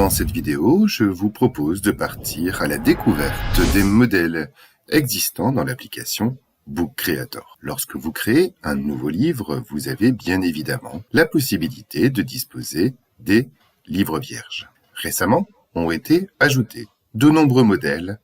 Dans cette vidéo, je vous propose de partir à la découverte des modèles existants dans l'application Book Creator. Lorsque vous créez un nouveau livre, vous avez bien évidemment la possibilité de disposer des livres vierges. Récemment, ont été ajoutés de nombreux modèles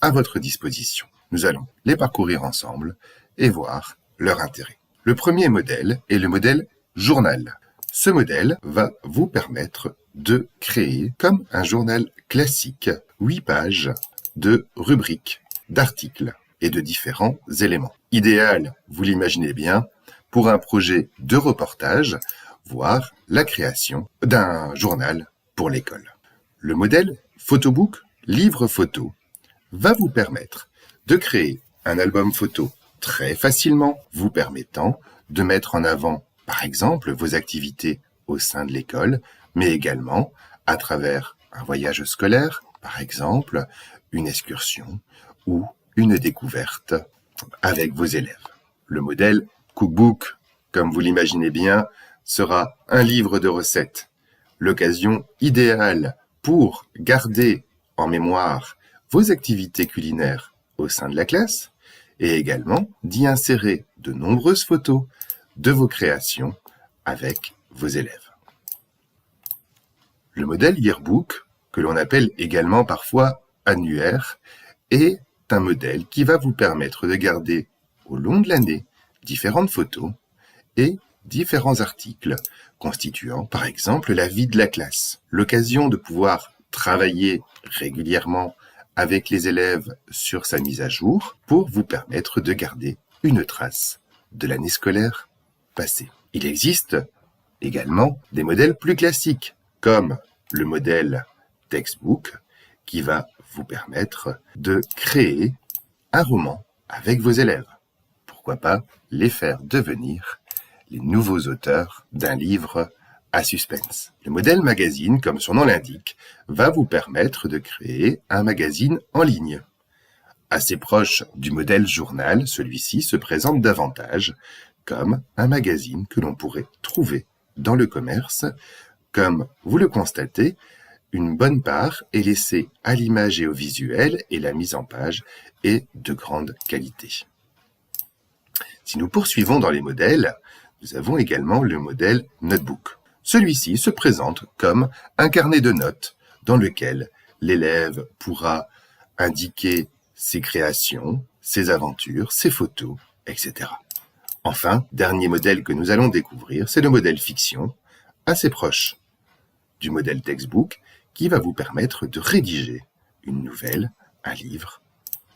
à votre disposition. Nous allons les parcourir ensemble et voir leur intérêt. Le premier modèle est le modèle journal. Ce modèle va vous permettre de créer, comme un journal classique, 8 pages de rubriques, d'articles et de différents éléments. Idéal, vous l'imaginez bien, pour un projet de reportage, voire la création d'un journal pour l'école. Le modèle Photobook, livre photo, va vous permettre de créer un album photo très facilement, vous permettant de mettre en avant, par exemple, vos activités au sein de l'école, mais également à travers un voyage scolaire, par exemple, une excursion ou une découverte avec vos élèves. Le modèle Cookbook, comme vous l'imaginez bien, sera un livre de recettes, l'occasion idéale pour garder en mémoire vos activités culinaires au sein de la classe et également d'y insérer de nombreuses photos de vos créations avec vos élèves. Le modèle Yearbook, que l'on appelle également parfois annuaire, est un modèle qui va vous permettre de garder au long de l'année différentes photos et différents articles constituant par exemple la vie de la classe, l'occasion de pouvoir travailler régulièrement avec les élèves sur sa mise à jour pour vous permettre de garder une trace de l'année scolaire passée. Il existe également des modèles plus classiques comme le modèle Textbook qui va vous permettre de créer un roman avec vos élèves. Pourquoi pas les faire devenir les nouveaux auteurs d'un livre à suspense. Le modèle magazine, comme son nom l'indique, va vous permettre de créer un magazine en ligne. Assez proche du modèle journal, celui-ci se présente davantage comme un magazine que l'on pourrait trouver dans le commerce. Comme vous le constatez, une bonne part est laissée à l'image et au visuel et la mise en page est de grande qualité. Si nous poursuivons dans les modèles, nous avons également le modèle Notebook. Celui-ci se présente comme un carnet de notes dans lequel l'élève pourra indiquer ses créations, ses aventures, ses photos, etc. Enfin, dernier modèle que nous allons découvrir, c'est le modèle fiction, assez proche du modèle textbook, qui va vous permettre de rédiger une nouvelle, un livre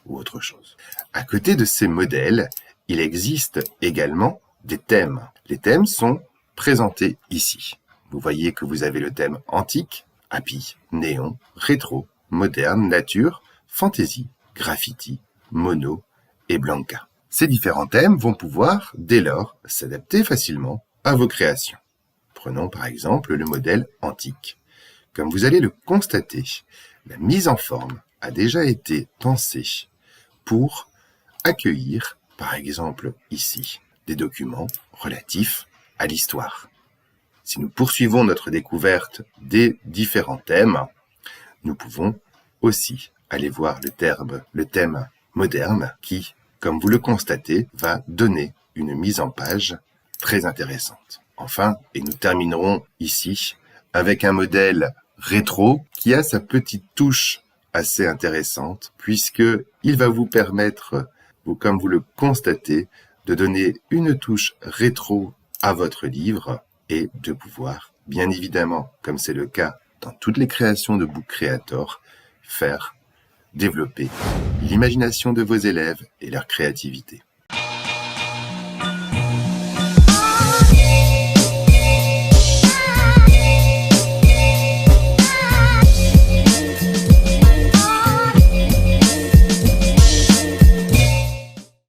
ou autre chose. À côté de ces modèles, il existe également des thèmes. Les thèmes sont présentés ici. Vous voyez que vous avez le thème antique, happy, néon, rétro, moderne, nature, fantasy, graffiti, mono et blanca. Ces différents thèmes vont pouvoir, dès lors, s'adapter facilement à vos créations. Prenons par exemple le modèle antique. Comme vous allez le constater, la mise en forme a déjà été pensée pour accueillir, par exemple ici, des documents relatifs à l'histoire. Si nous poursuivons notre découverte des différents thèmes, nous pouvons aussi aller voir le thème moderne qui, comme vous le constatez, va donner une mise en page très intéressante. Enfin, et nous terminerons ici avec un modèle rétro qui a sa petite touche assez intéressante puisque il va vous permettre, comme vous le constatez, de donner une touche rétro à votre livre et de pouvoir, bien évidemment, comme c'est le cas dans toutes les créations de Book Creator, faire développer l'imagination de vos élèves et leur créativité.